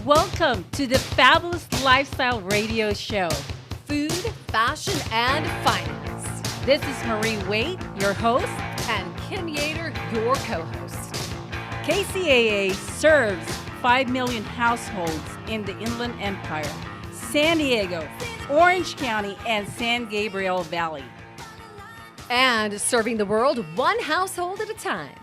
Welcome to the Fabulous Lifestyle Radio Show. Food, fashion, and finance. This is Marie Waite, your host. And Kim Yater, your co-host. KCAA serves 5 million households in the Inland Empire, San Diego, Orange County, and San Gabriel Valley. And serving the world one household at a time.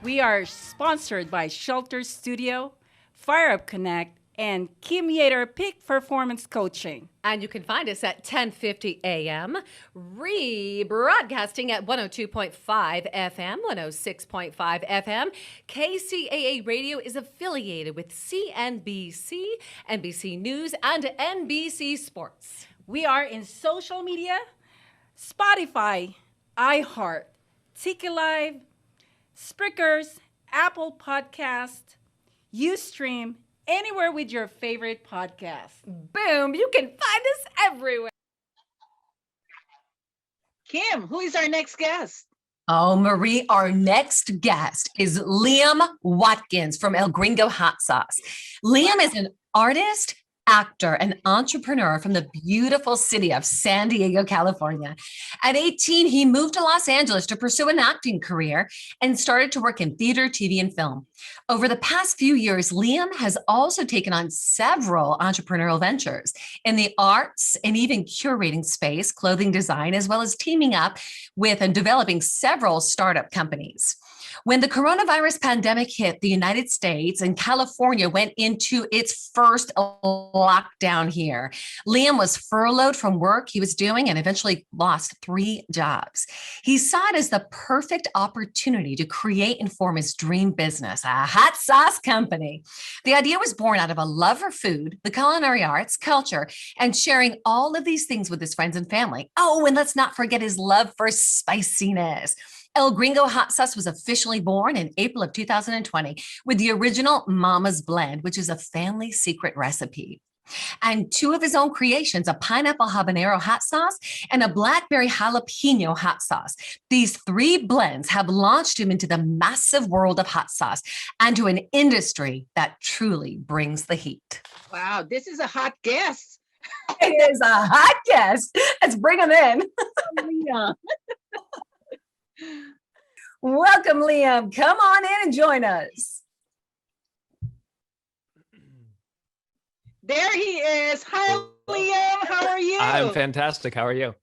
We are sponsored by Shelter Studio, Fire Up Connect, and Kim Yater Peak Performance Coaching. And you can find us at 10:50 a.m., rebroadcasting at 102.5 FM, 106.5 FM. KCAA Radio is affiliated with CNBC, NBC News, and NBC Sports. We are in social media, Spotify, iHeart, Tiki Live, Sprickers, Apple Podcast, Ustream, anywhere with your favorite podcast. Boom, you can find us everywhere. Kim, who is our next guest? Oh, Marie, our next guest is Liam Watkins from El Gringo Hot Sauce. Liam is an artist, actor, and entrepreneur from the beautiful city of San Diego, California. At 18, he moved to Los Angeles to pursue an acting career and started to work in theater, TV, and film. Over the past few years, Liam has also taken on several entrepreneurial ventures in the arts and even curating space, clothing design, as well as teaming up with and developing several startup companies. When the coronavirus pandemic hit the United States and California went into its first lockdown here, Liam was furloughed from work he was doing and eventually lost 3 jobs. He saw it as the perfect opportunity to create and form his dream business, a hot sauce company. The idea was born out of a love for food, the culinary arts, culture, and sharing all of these things with his friends and family. Oh, and let's not forget his love for spiciness. El Gringo Hot Sauce was officially born in April of 2020 with the original Mama's Blend, which is a family secret recipe. And 2 of his own creations, a pineapple habanero hot sauce and a blackberry jalapeno hot sauce. These 3 blends have launched him into the massive world of hot sauce and to an industry that truly brings the heat. Wow, this is a hot guest. It is a hot guest. Let's bring him in. Yeah. Welcome, Liam. Come on in and join us. There he is. Hi, Liam. How are you? I'm fantastic. How are you?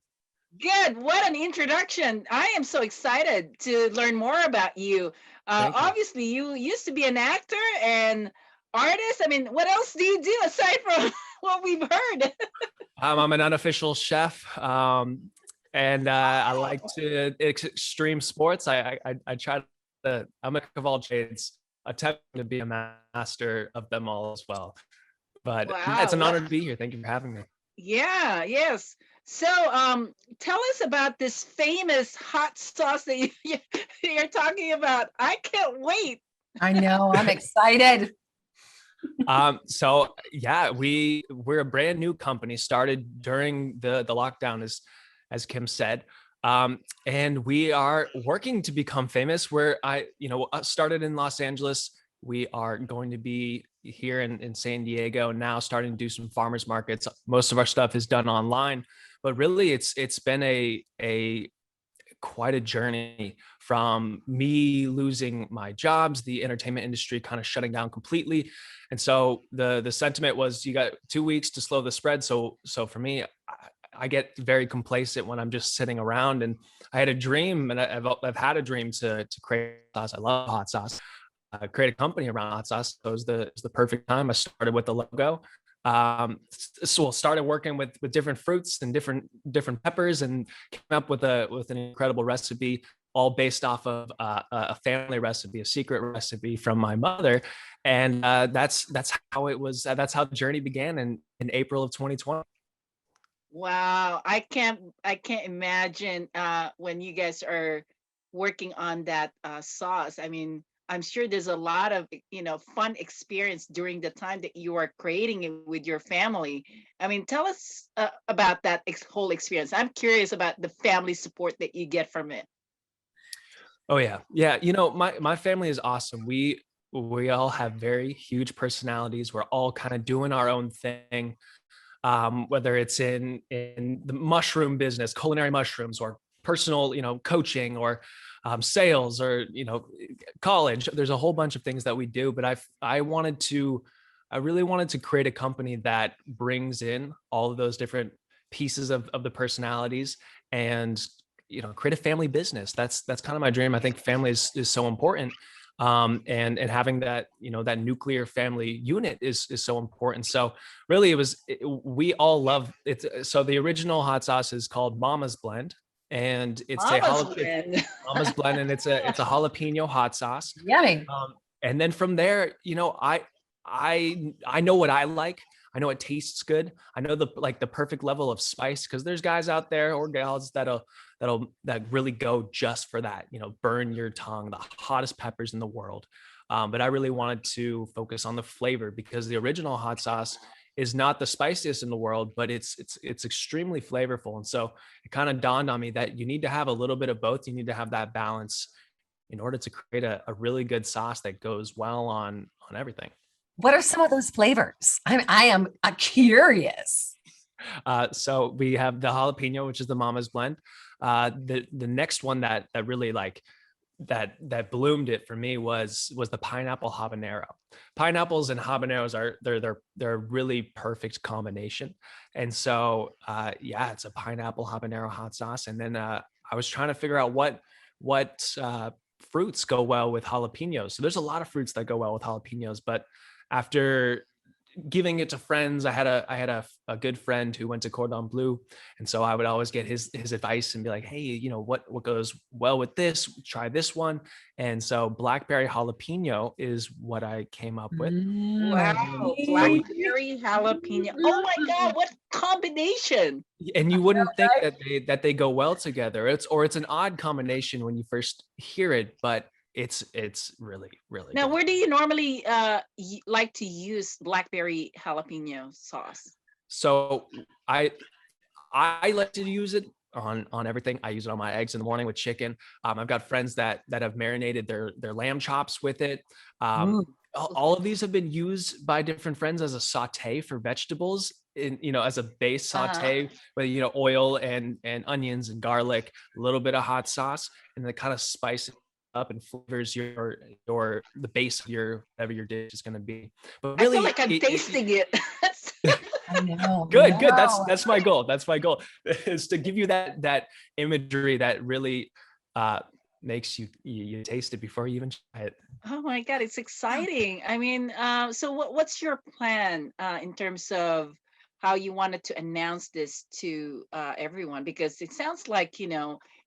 Good. What an introduction. I am so excited to learn more about you. Thank you. Obviously, you used to be an actor and artist. I mean, what else do you do aside from what we've heard? I'm an unofficial chef, and I like to extreme sports. I try to. I'm a jack of all trades, attempting to be a master of them all as well. But Wow. it's an honor to be here. Thank you for having me. Yeah, yes. So tell us about this famous hot sauce that you're talking about. I can't wait. I know. I'm excited. So yeah, we're a brand new company started during the lockdown, as Kim said. And we are working to become famous. Where I started in Los Angeles. We are going to be here in San Diego now, starting to do some farmers markets. Most of our stuff is done online, but really it's been a quite a journey from me losing my jobs, the entertainment industry kind of shutting down completely. And so the sentiment was, you got 2 weeks to slow the spread. So for me, I get very complacent when I'm just sitting around. And I had a dream, and I've had a dream to create sauce. I love hot sauce. Create a company around hot sauce. So it was the perfect time. I started with the logo. So started working with different fruits and different peppers, and came up with an incredible recipe, all based off of a family recipe, a secret recipe from my mother. And that's how it was. That's how the journey began in April of 2020. Wow, I can't imagine when you guys are working on that sauce. I mean, I'm sure there's a lot of fun experience during the time that you are creating it with your family. I mean, tell us about that whole experience. I'm curious about the family support that you get from it. Oh yeah. Yeah. My family is awesome. we all have very huge personalities. We're all kind of doing our own thing, whether it's in the mushroom business, culinary mushrooms, or personal, coaching, or sales, or college. There's a whole bunch of things that we do, but I really wanted to create a company that brings in all of those different pieces of the personalities, and create a family business. That's kind of my dream. I think family is so important, and having that that nuclear family unit is so important. So really, we all love it. So the original hot sauce is called Mama's Blend, and it's Mama's Blend, and it's a jalapeno hot sauce. Yummy. And then from there, I know what I like. I know it tastes good. I know the perfect level of spice, because there's guys out there or gals that really go just for that, burn your tongue, the hottest peppers in the world. But I really wanted to focus on the flavor, because the original hot sauce is not the spiciest in the world, but it's extremely flavorful. And so it kind of dawned on me that you need to have a little bit of both. You need to have that balance in order to create a really good sauce that goes well on everything. What are some of those flavors? I am curious. So we have the jalapeno, which is the Mama's Blend. The next one that really that bloomed it for me was the pineapple habanero. Pineapples and habaneros they're a really perfect combination. And so it's a pineapple habanero hot sauce. And then I was trying to figure out what fruits go well with jalapenos. So there's a lot of fruits that go well with jalapenos, but after giving it to friends, I had a good friend who went to Cordon Bleu, and so I would always get his advice and be like, hey, what goes well with this? Try this one. And so blackberry jalapeno is what I came up with. Wow, blackberry jalapeno. Oh my God, what combination! And you wouldn't think that they go well together. It's an odd combination when you first hear it, but it's really, really Now, good. where do you normally like to use blackberry jalapeno sauce? So I like to use it on everything. I use it on my eggs in the morning with chicken. I've got friends that have marinated their lamb chops with it. All of these have been used by different friends as a saute for vegetables, as a base saute with oil and onions and garlic, a little bit of hot sauce, and then kind of spice it up and flavors the base of whatever your dish is going to be. But really, I feel like I'm tasting it. I know. Good. That's my goal. That's my goal, is to give you that imagery that really makes you taste it before you even try it. Oh my God, it's exciting. I mean, so what's your plan in terms of how you wanted to announce this to everyone? Because it sounds like,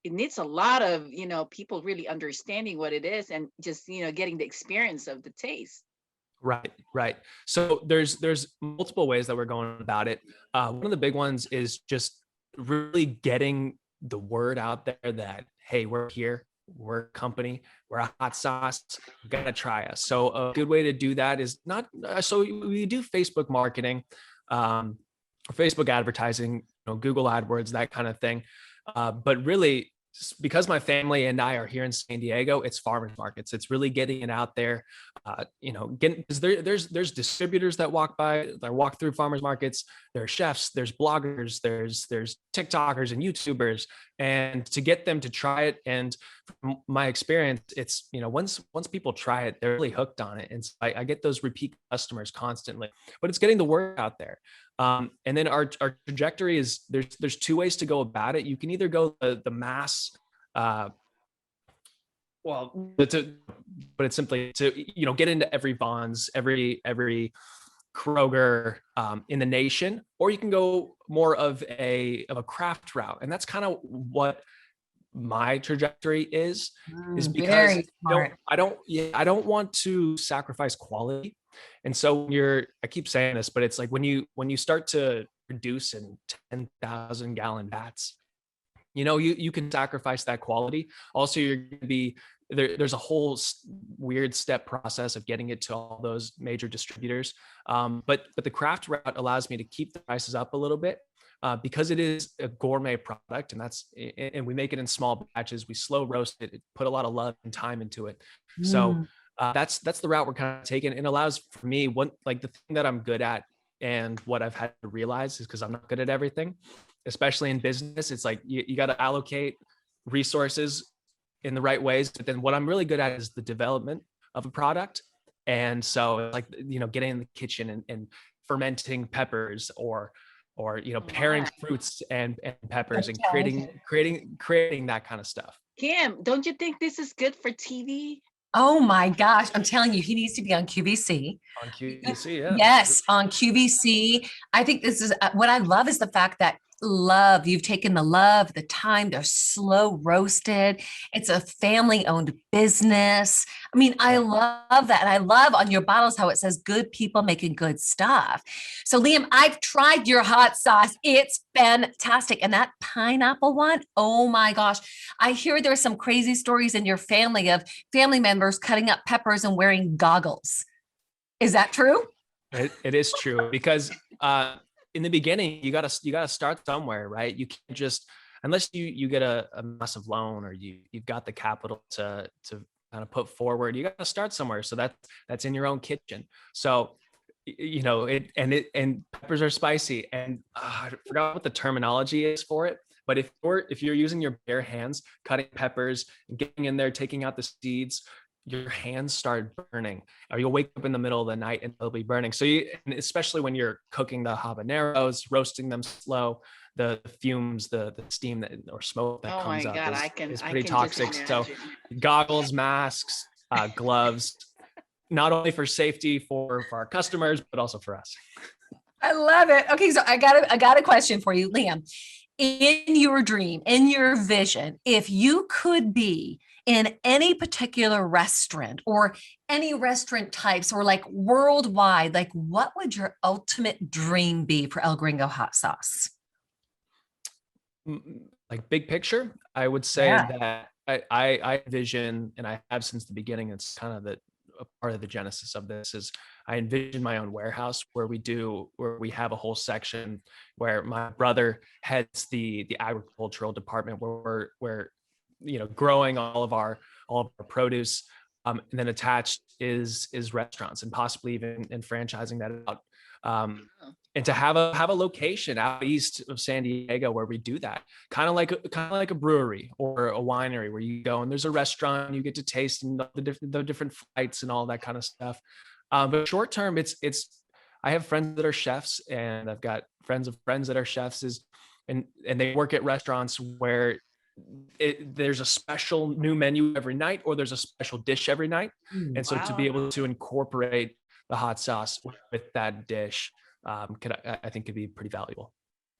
it needs a lot of, people really understanding what it is and just, getting the experience of the taste. Right. So there's multiple ways that we're going about it. One of the big ones is just really getting the word out there that, hey, we're here, we're a company, we're a hot sauce, you gotta try us. So a good way to do that is so we do Facebook marketing, Facebook advertising, Google AdWords, that kind of thing. But really, because my family and I are here in San Diego, it's farmers markets. It's really getting it out there, because there's distributors that walk through farmers markets. There are chefs, there's bloggers, there's TikTokers and YouTubers, and to get them to try it. And from my experience, it's, once people try it, they're really hooked on it. And so I get those repeat customers constantly, but it's getting the word out there. And then our trajectory is there's two ways to go about it. You can either go the mass, but it's simply to get into every Vons, every Kroger in the nation, or you can go more of a craft route, and that's kind of what my trajectory is because I don't want to sacrifice quality. And so I keep saying this, but it's like when you start to produce in 10,000 gallon vats, you can sacrifice that quality. Also, you're going to be there's a whole weird step process of getting it to all those major distributors. But the craft route allows me to keep the prices up a little bit. Because it is a gourmet product, and we make it in small batches. We slow roast it, put a lot of love and time into it. So that's the route we're kind of taking. It allows for me like the thing that I'm good at and what I've had to realize is because I'm not good at everything, especially in business. It's like you got to allocate resources in the right ways. But then what I'm really good at is the development of a product. And so like, getting in the kitchen and fermenting peppers or pairing My. fruits and peppers That's and talented. creating that kind of stuff Kim, don't you think this is good for TV? Oh my gosh, I'm telling you, he needs to be on QVC. on QVC. Yeah. Yes, on QVC. I think this is what I love is the fact that you've taken the time, they're slow roasted. It's a family owned business. I mean, I Yeah. love that. And I love on your bottles how it says good people making good stuff. So, Liam, I've tried your hot sauce. It's fantastic. And that pineapple one, oh my gosh. I hear there's some crazy stories in your family of family members cutting up peppers and wearing goggles. Is that true? It is true because in the beginning you gotta start somewhere, right? You can't just unless you get a massive loan or you've got the capital to kind of put forward. You gotta start somewhere. So that's in your own kitchen. So and peppers are spicy and I forgot what the terminology is for it. But if you're using your bare hands cutting peppers and getting in there, taking out the seeds, your hands start burning, or you'll wake up in the middle of the night and they'll be burning. So and especially when you're cooking the habaneros, roasting them slow, the fumes, the steam or smoke that Oh my comes up God, is I pretty can just toxic. So imagine. goggles, masks, gloves, not only for safety for our customers, but also for us. I love it. Okay, so I got a question for you, Liam. In your dream, in your vision, if you could be in any particular restaurant or any restaurant types or like worldwide, like what would your ultimate dream be for El Gringo hot sauce? Like big picture, I would say Yeah. that I envision, and I have since the beginning, it's kind of a part of the genesis of this is I envision my own warehouse where we have a whole section where my brother heads the agricultural department where we're growing all of our produce, and then attached is restaurants and possibly even and franchising that out, and to have a location out east of San Diego where we do that, kind of like a brewery or a winery where you go and there's a restaurant, you get to taste and the different flights and all that kind of stuff. But short term, it's I have friends that are chefs and I've got friends of friends that are chefs and they work at restaurants where there's a special new menu every night or there's a special dish every night. And so to be Wow. able to incorporate the hot sauce with that dish, I think could be pretty valuable.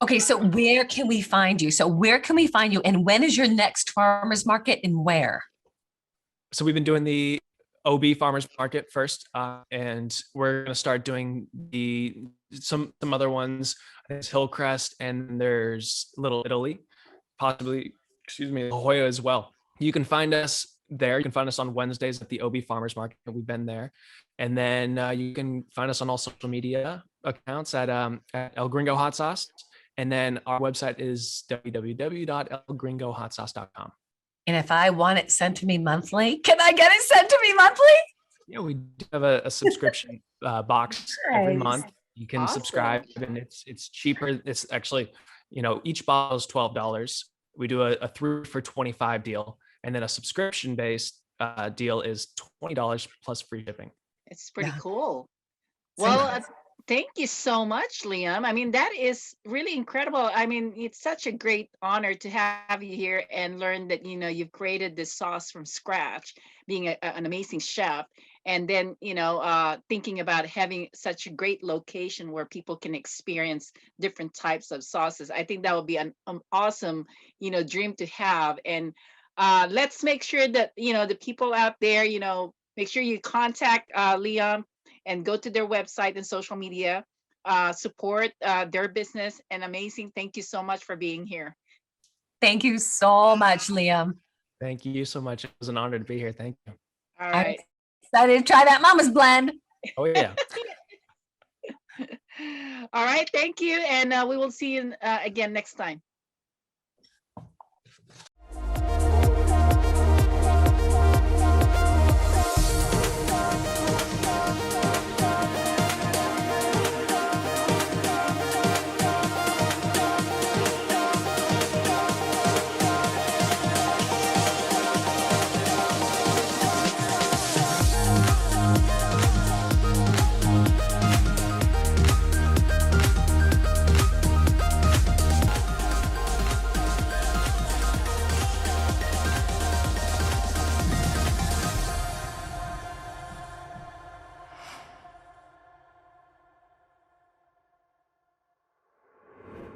Okay, so where can we find you? So where can we find you? And when is your next farmers market and where? So we've been doing the OB Farmers Market first, and we're going to start doing some other ones. I think it's Hillcrest and there's Little Italy, possibly, La Jolla as well. You can find us there. You can find us on Wednesdays at the OB Farmers Market. We've been there. And then you can find us on all social media accounts at El Gringo Hot Sauce. And then our website is www.elgringohotsauce.com. And if I want it sent to me monthly, can I get it sent to me monthly? Yeah, we do have a subscription box every Nice. month. You can Awesome. subscribe and it's cheaper. It's actually, each bottle is $12. We do a 3 for $25 deal. And then a subscription based deal is $20 plus free shipping. It's pretty Yeah. cool. So Well, nice. thank you so much, Liam. I mean, that is really incredible. I mean, it's such a great honor to have you here and learn that, you've created this sauce from scratch, being an amazing chef. And then, thinking about having such a great location where people can experience different types of sauces. I think that would be an awesome, dream to have. And let's make sure that, the people out there, make sure you contact Liam and go to their website and social media, support their business. And amazing. Thank you so much for being here. Thank you so much, Liam. Thank you so much. It was an honor to be here. Thank you. All I'm right. excited to try that mama's blend. Oh yeah. All right. Thank you. And we will see you again next time.